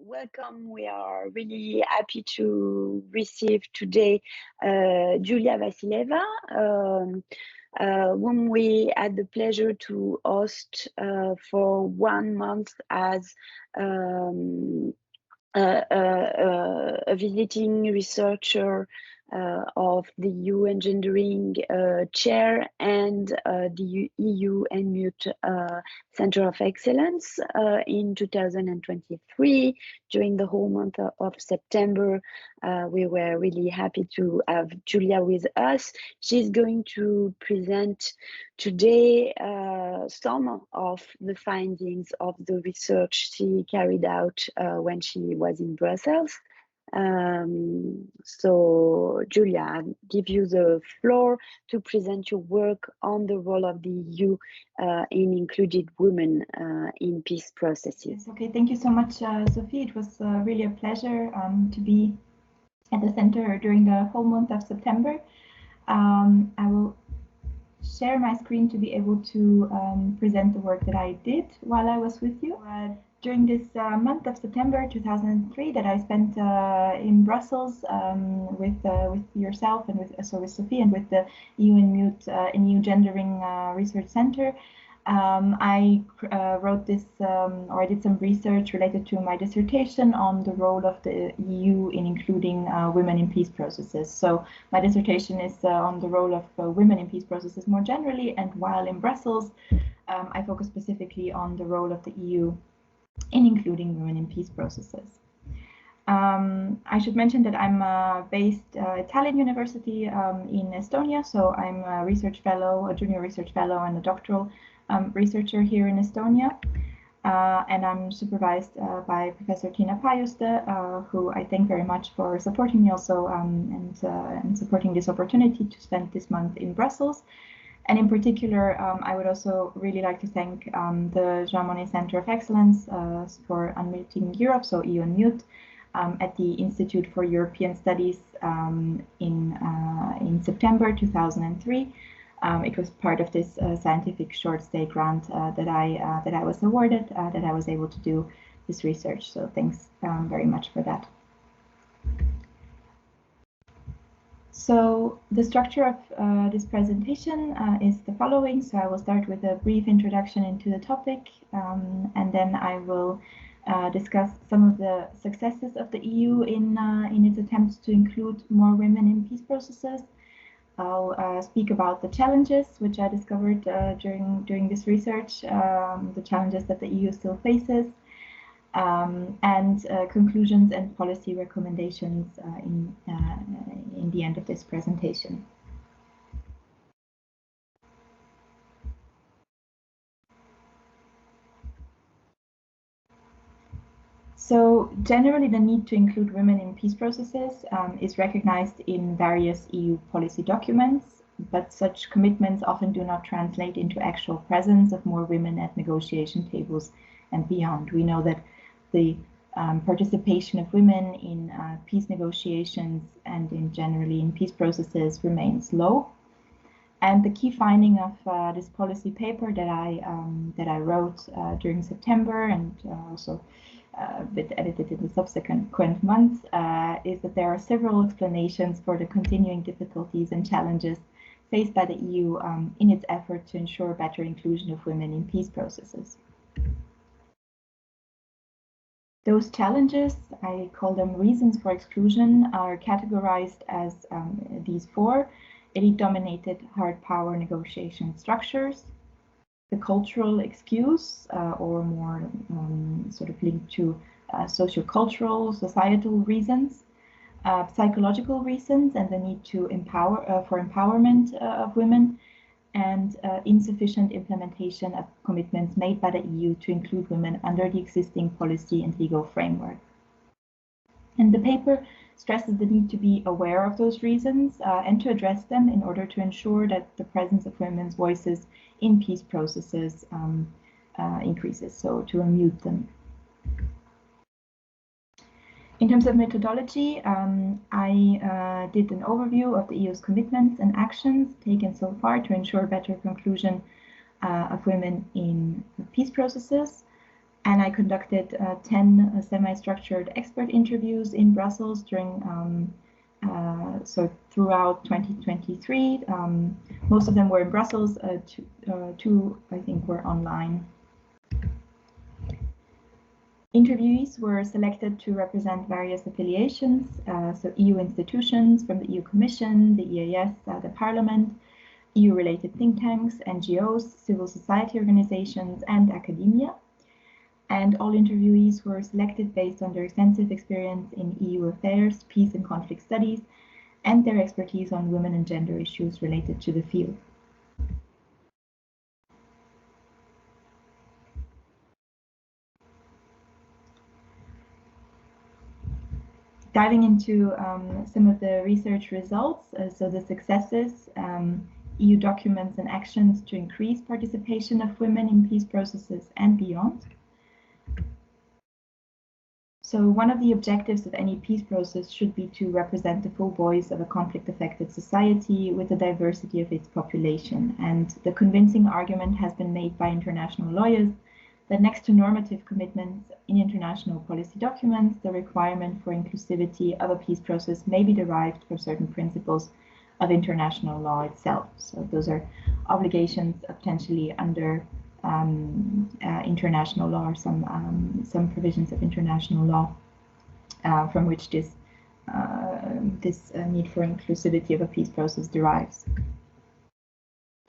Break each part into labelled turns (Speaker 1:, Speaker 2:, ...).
Speaker 1: welcome. We are really happy to receive today Julia Vassileva, whom we had the pleasure to host for 1 month as a visiting researcher of the EUGENDERING chair and the EU-NMUT Center of Excellence in 2023. During the whole month of September, we were really happy to have Julia with us. She's going to present today some of the findings of the research she carried out when she was in Brussels. So Julia, I'll give you the floor to present your work on the role of the EU in included women in peace processes.
Speaker 2: Okay, thank you so much, Sophie. It was really a pleasure to be at the center during the whole month of September. I will share my screen to be able to present the work that I did while I was with you. During this month of September 2003 that I spent in Brussels with yourself and with Sophie and with the EU-NMUT and EUGENDERING Research Center, I wrote this, or I did some research related to my dissertation on the role of the EU in including women in peace processes. So my dissertation is on the role of women in peace processes more generally, and while in Brussels, I focus specifically on the role of the EU in including women in peace processes. I should mention that I'm based at Tallinn University in Estonia, so I'm a research fellow, a junior research fellow, and a doctoral researcher here in Estonia. And I'm supervised by Professor Tiina Pajuste, who I thank very much for supporting me also and supporting this opportunity to spend this month in Brussels. And in particular, I would also really like to thank the Jean Monnet Center of Excellence for Unmuting Europe, so EU-NMUT, at the Institute for European Studies in September 2003. It was part of this scientific short stay grant that I was awarded, that I was able to do this research. So thanks very much for that. So the structure of this presentation is the following. So I will start with a brief introduction into the topic, and then I will discuss some of the successes of the EU in its attempts to include more women in peace processes. I'll speak about the challenges which I discovered during this research, the challenges that the EU still faces, and conclusions and policy recommendations in the end of this presentation. So generally, the need to include women in peace processes is recognized in various EU policy documents, but such commitments often do not translate into actual presence of more women at negotiation tables and beyond. We know that the participation of women in peace negotiations and generally in peace processes remains low. And the key finding of this policy paper that I wrote during September and also a bit edited in the subsequent months is that there are several explanations for the continuing difficulties and challenges faced by the EU in its effort to ensure better inclusion of women in peace processes. Those challenges, I call them reasons for exclusion, are categorized as these four: elite-dominated hard power negotiation structures, the cultural excuse, or more sort of linked to socio-cultural, societal reasons, psychological reasons, and the need to for empowerment of women, and insufficient implementation of commitments made by the EU to include women under the existing policy and legal framework. And the paper stresses the need to be aware of those reasons and to address them in order to ensure that the presence of women's voices in peace processes increases, so to unmute them. In terms of methodology, I did an overview of the EU's commitments and actions taken so far to ensure better conclusion of women in peace processes. And I conducted 10 semi-structured expert interviews in Brussels during so throughout 2023. Most of them were in Brussels, two I think were online. Interviewees were selected to represent various affiliations, so EU institutions from the EU Commission, the EEAS, the Parliament, EU-related think tanks, NGOs, civil society organizations, and academia. And all interviewees were selected based on their extensive experience in EU affairs, peace and conflict studies, and their expertise on women and gender issues related to the field. Diving into some of the research results, so the successes, EU documents and actions to increase participation of women in peace processes and beyond. So one of the objectives of any peace process should be to represent the full voice of a conflict-affected society with the diversity of its population. And the convincing argument has been made by international lawyers that next to normative commitments in international policy documents, the requirement for inclusivity of a peace process may be derived from certain principles of international law itself. So those are obligations potentially under international law, or some provisions of international law from which this need for inclusivity of a peace process derives.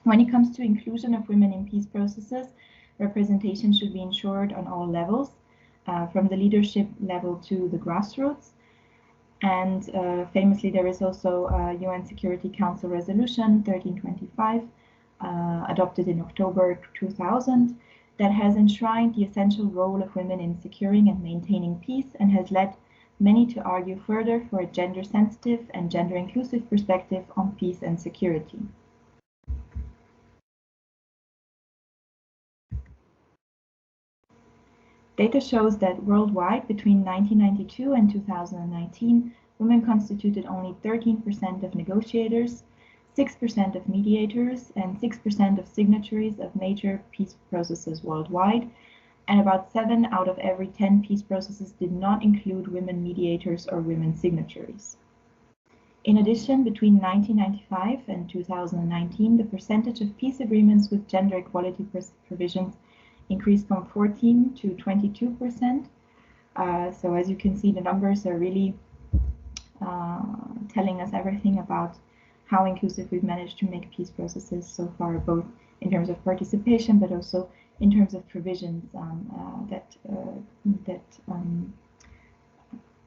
Speaker 2: When it comes to inclusion of women in peace processes, representation should be ensured on all levels, from the leadership level to the grassroots. And famously, there is also a UN Security Council Resolution 1325, adopted in October 2000, that has enshrined the essential role of women in securing and maintaining peace, and has led many to argue further for a gender-sensitive and gender-inclusive perspective on peace and security. Data shows that worldwide, between 1992 and 2019, women constituted only 13% of negotiators, 6% of mediators, and 6% of signatories of major peace processes worldwide, and about 7 out of every 10 peace processes did not include women mediators or women signatories. In addition, between 1995 and 2019, the percentage of peace agreements with gender equality provisions increased from 14 to 22%. So as you can see, the numbers are really telling us everything about how inclusive we've managed to make peace processes so far, both in terms of participation, but also in terms of provisions that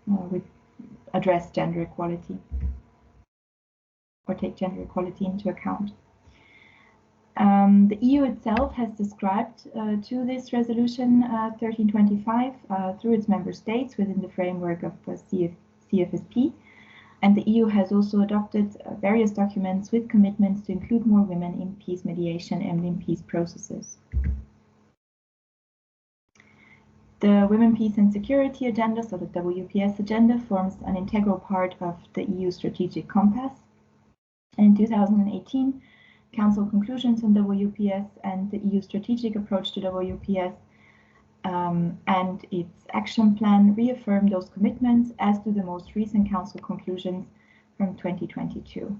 Speaker 2: would address gender equality or take gender equality into account. The EU itself has subscribed to this resolution 1325 through its member states within the framework of CFSP, and the EU has also adopted various documents with commitments to include more women in peace mediation and in peace processes. The Women, Peace and Security Agenda, so the WPS agenda, forms an integral part of the EU Strategic Compass. And in 2018, Council conclusions on WPS and the EU strategic approach to WPS and its action plan reaffirm those commitments, as do the most recent Council conclusions from 2022.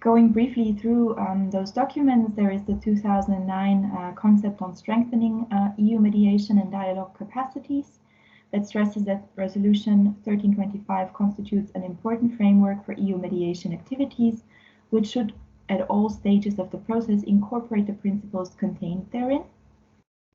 Speaker 2: Going briefly through those documents, there is the 2009 concept on strengthening EU mediation and dialogue capacities, that stresses that Resolution 1325 constitutes an important framework for EU mediation activities, which should, at all stages of the process, incorporate the principles contained therein.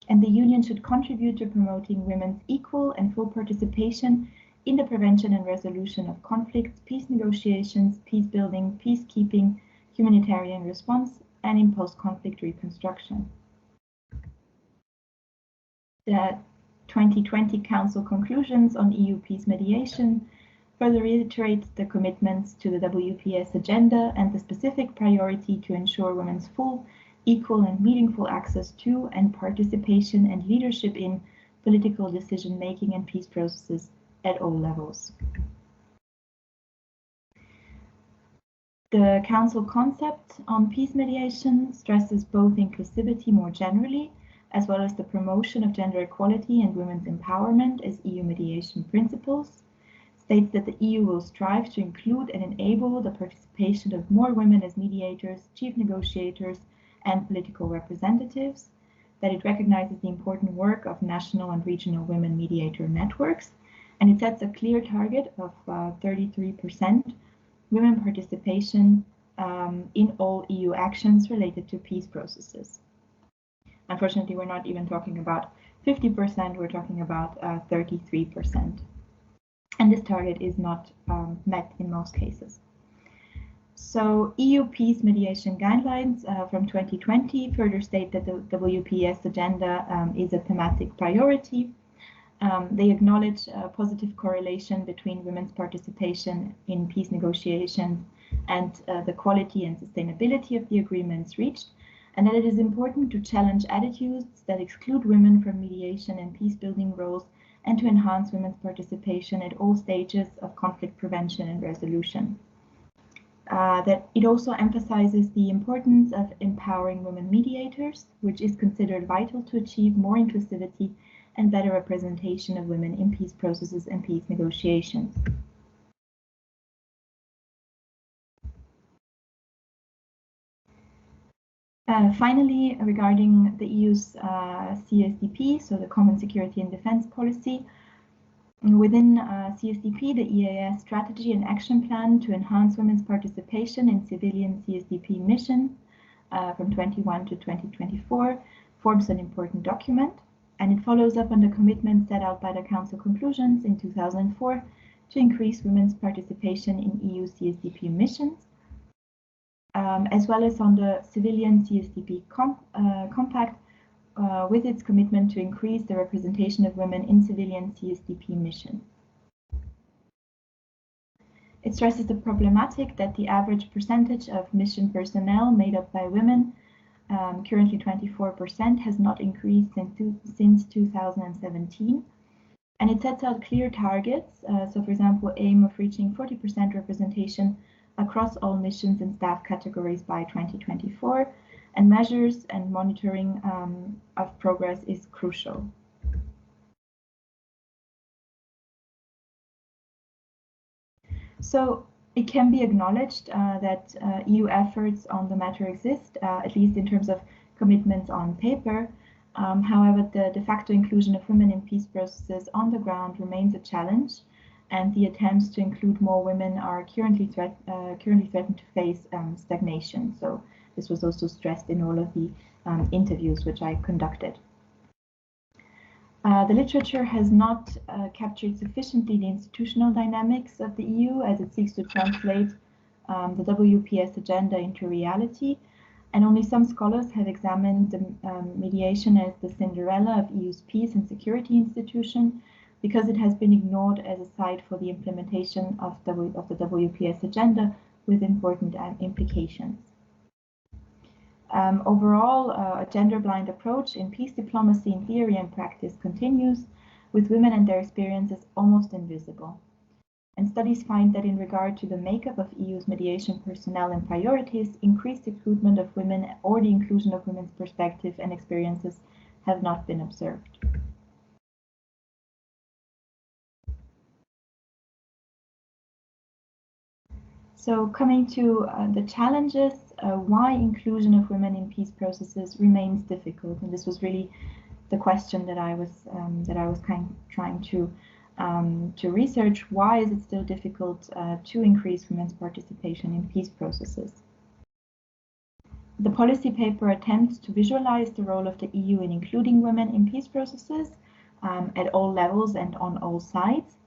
Speaker 2: And the Union should contribute to promoting women's equal and full participation in the prevention and resolution of conflicts, peace negotiations, peace building, peacekeeping, humanitarian response, and in post-conflict reconstruction. The 2020 Council conclusions on EU peace mediation further reiterate the commitments to the WPS agenda and the specific priority to ensure women's full, equal and meaningful access to and participation and leadership in political decision-making and peace processes at all levels. The Council concept on peace mediation stresses both inclusivity more generally, as well as the promotion of gender equality and women's empowerment as EU mediation principles, states that the EU will strive to include and enable the participation of more women as mediators, chief negotiators, and political representatives, that it recognizes the important work of national and regional women mediator networks, and it sets a clear target of 33% women participation in all EU actions related to peace processes. Unfortunately, we're not even talking about 50%, we're talking about 33%. And this target is not met in most cases. So EU peace mediation guidelines from 2020 further state that the WPS agenda is a thematic priority. They acknowledge a positive correlation between women's participation in peace negotiations and the quality and sustainability of the agreements reached, and that it is important to challenge attitudes that exclude women from mediation and peace-building roles, and to enhance women's participation at all stages of conflict prevention and resolution. That it also emphasizes the importance of empowering women mediators, which is considered vital to achieve more inclusivity and better representation of women in peace processes and peace negotiations. Finally, regarding the EU's CSDP, so the Common Security and Defense Policy, within CSDP, the EEAS strategy and action plan to enhance women's participation in civilian CSDP missions from 2021 to 2024 forms an important document, and it follows up on the commitment set out by the Council conclusions in 2004 to increase women's participation in EU CSDP missions, as well as on the civilian CSDP compact with its commitment to increase the representation of women in civilian CSDP missions. It stresses the problematic that the average percentage of mission personnel made up by women, currently 24%, has not increased since 2017. And it sets out clear targets, so for example, aim of reaching 40% representation across all missions and staff categories by 2024, and measures and monitoring of progress is crucial. So it can be acknowledged that EU efforts on the matter exist, at least in terms of commitments on paper. However, the de facto inclusion of women in peace processes on the ground remains a challenge, and the attempts to include more women are currently threatened to face stagnation. So this was also stressed in all of the interviews which I conducted. The literature has not captured sufficiently the institutional dynamics of the EU as it seeks to translate the WPS agenda into reality, and only some scholars have examined the mediation as the Cinderella of EU's peace and security institution, because it has been ignored as a site for the implementation of the WPS agenda with important implications. Overall, a gender-blind approach in peace diplomacy in theory and practice continues, with women and their experiences almost invisible. And studies find that in regard to the makeup of EU's mediation personnel and priorities, increased recruitment of women or the inclusion of women's perspective and experiences have not been observed. So coming to the challenges, why inclusion of women in peace processes remains difficult, and this was really the question that I was trying to research. Why is it still difficult to increase women's participation in peace processes? The policy paper attempts to visualize the role of the EU in including women in peace processes at all levels and on all sides.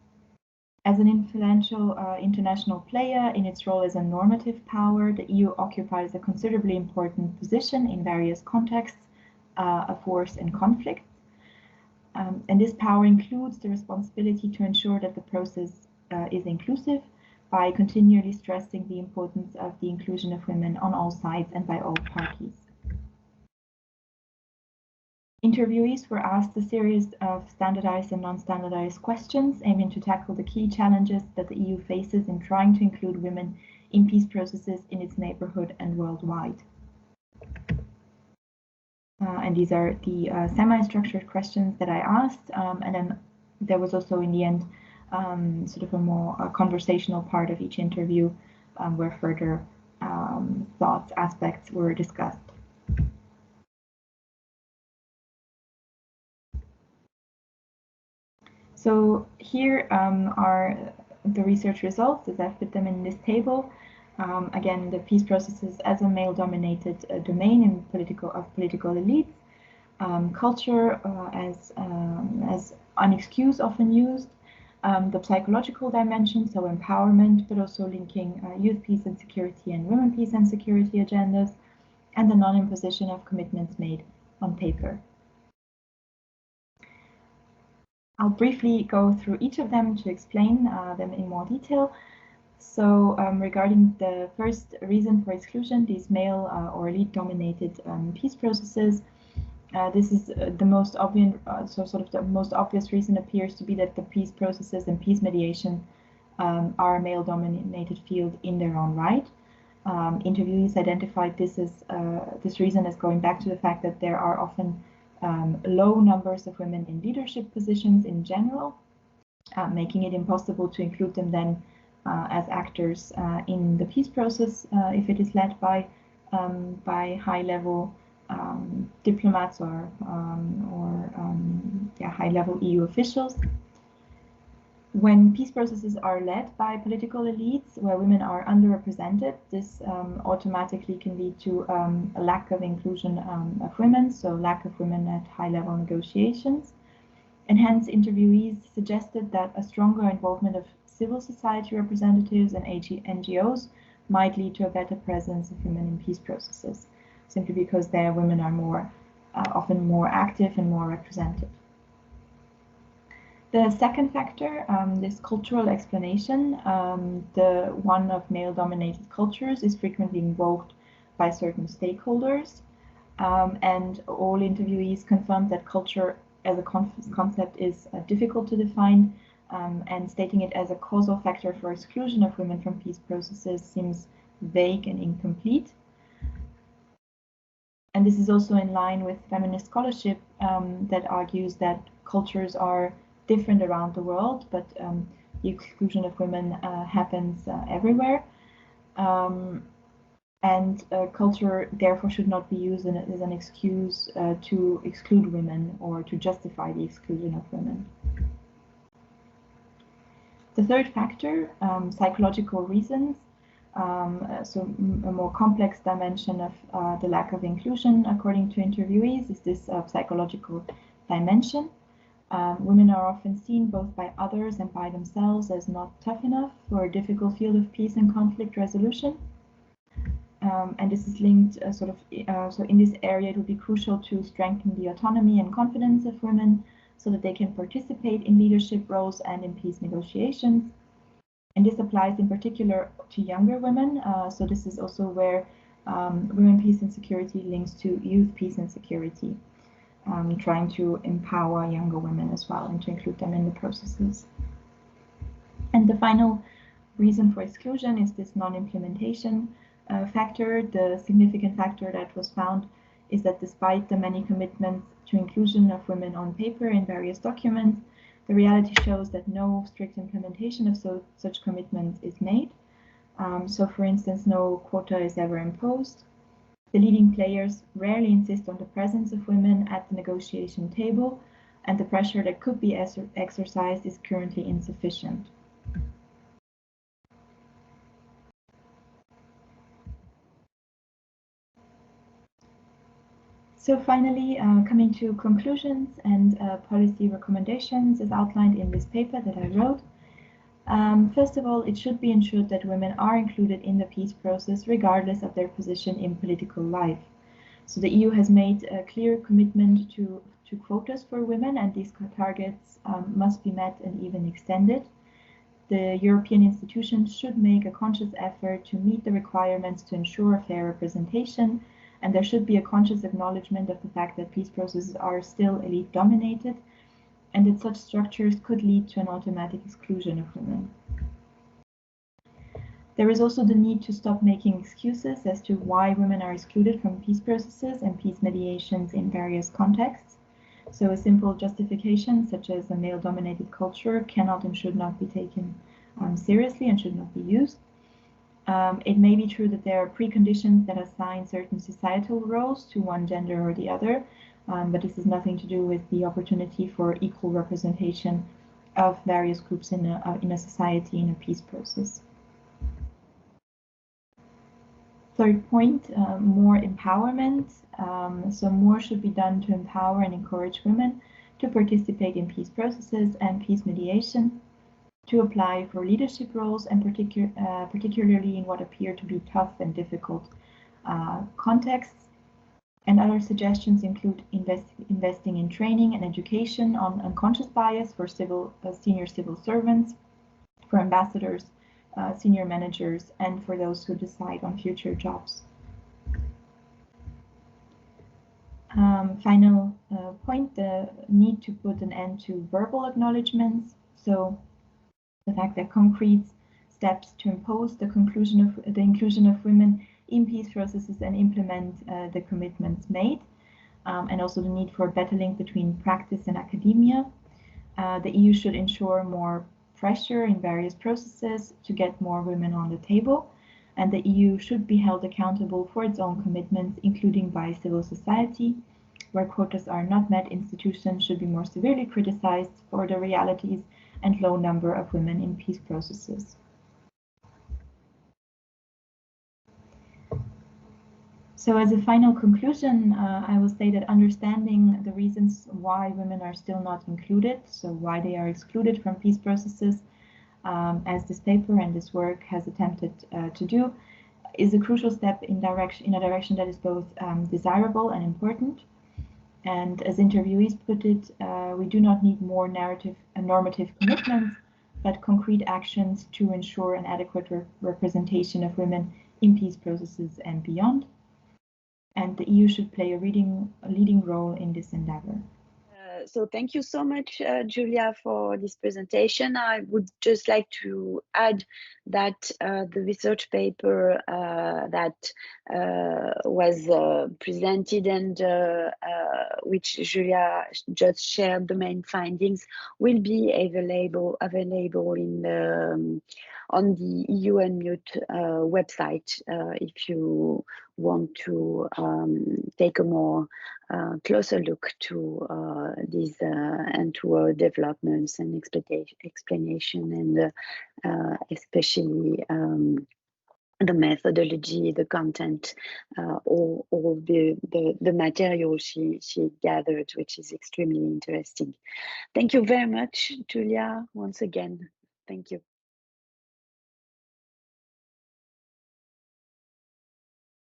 Speaker 2: As an influential international player in its role as a normative power, the EU occupies a considerably important position in various contexts of wars and conflicts. And this power includes the responsibility to ensure that the process is inclusive by continually stressing the importance of the inclusion of women on all sides and by all parties. Interviewees were asked a series of standardized and non-standardized questions aiming to tackle the key challenges that the EU faces in trying to include women in peace processes in its neighborhood and worldwide. And these are the semi-structured questions that I asked, and then there was also in the end sort of a more conversational part of each interview where further thoughts, aspects were discussed. So here are the research results as I've put them in this table. Again, the peace processes as a male-dominated domain in political elites, culture as an excuse often used, the psychological dimension, so empowerment, but also linking youth peace and security and women peace and security agendas, and the non-imposition of commitments made on paper. I'll briefly go through each of them to explain them in more detail. So regarding the first reason for exclusion, these male or elite-dominated peace processes, this is the most obvious, the most obvious reason appears to be that the peace processes and peace mediation are a male-dominated field in their own right. Interviewees identified this reason as going back to the fact that there are often low numbers of women in leadership positions in general, making it impossible to include them then as actors in the peace process if it is led by high-level diplomats or high-level EU officials. When peace processes are led by political elites where women are underrepresented, this automatically can lead to a lack of inclusion of women, so lack of women at high-level negotiations. And hence, interviewees suggested that a stronger involvement of civil society representatives and NGOs might lead to a better presence of women in peace processes, simply because there women are often more active and more represented. The second factor, this cultural explanation, the one of male-dominated cultures, is frequently invoked by certain stakeholders, and all interviewees confirmed that culture as a concept is difficult to define, and stating it as a causal factor for exclusion of women from peace processes seems vague and incomplete. And this is also in line with feminist scholarship that argues that cultures are different around the world, but the exclusion of women happens everywhere. And culture therefore should not be used as an excuse to exclude women or to justify the exclusion of women. The third factor, psychological reasons, so a more complex dimension of the lack of inclusion, according to interviewees, is this psychological dimension. Women are often seen both by others and by themselves as not tough enough for a difficult field of peace and conflict resolution. And this is linked so in this area it would be crucial to strengthen the autonomy and confidence of women so that they can participate in leadership roles and in peace negotiations. And this applies in particular to younger women. So this is also where women peace and security links to youth peace and security, trying to empower younger women as well and to include them in the processes. And the final reason for exclusion is this non-implementation factor. The significant factor that was found is that despite the many commitments to inclusion of women on paper in various documents, the reality shows that no strict implementation of such commitments is made. So for instance, no quota is ever imposed. The leading players rarely insist on the presence of women at the negotiation table, and the pressure that could be exercised is currently insufficient. So finally, coming to conclusions and policy recommendations as outlined in this paper that I wrote. First of all, it should be ensured that women are included in the peace process regardless of their position in political life. So the EU has made a clear commitment to quotas for women, and these targets must be met and even extended. The European institutions should make a conscious effort to meet the requirements to ensure fair representation, and there should be a conscious acknowledgement of the fact that peace processes are still elite-dominated, and that such structures could lead to an automatic exclusion of women. There is also the need to stop making excuses as to why women are excluded from peace processes and peace mediations in various contexts. So a simple justification, such as a male-dominated culture, cannot and should not be taken seriously and should not be used. It may be true that there are preconditions that assign certain societal roles to one gender or the other, but this has nothing to do with the opportunity for equal representation of various groups in a society in a peace process. Third point, more empowerment. So more should be done to empower and encourage women to participate in peace processes and peace mediation, to apply for leadership roles, and particularly in what appear to be tough and difficult contexts. And other suggestions include investing in training and education on unconscious bias for senior civil servants, for ambassadors, senior managers, and for those who decide on future jobs. Final point, the need to put an end to verbal acknowledgements. So the fact that concrete steps to impose the inclusion of women in peace processes and implement the commitments made, and also the need for a better link between practice and academia. The EU should ensure more pressure in various processes to get more women on the table, and the EU should be held accountable for its own commitments, including by civil society. Where quotas are not met, institutions should be more severely criticized for the realities and low number of women in peace processes. So as a final conclusion, I will say that understanding the reasons why women are still not included, so why they are excluded from peace processes, as this paper and this work has attempted to do, is a crucial step in a direction that is both desirable and important. And as interviewees put it, we do not need more narrative and normative commitments, but concrete actions to ensure an adequate representation of women in peace processes and beyond. And the EU should play a leading role in this endeavor.
Speaker 1: So thank you so much, Julia, for this presentation. I would just like to add that the research paper that was presented and which Julia just shared the main findings will be available in the on the EU-NMUT website if you want to take a more closer look to these and to developments and explanation, and especially the methodology, the content, all the material she gathered, which is extremely interesting. Thank you very much, Julia, once again. Thank you.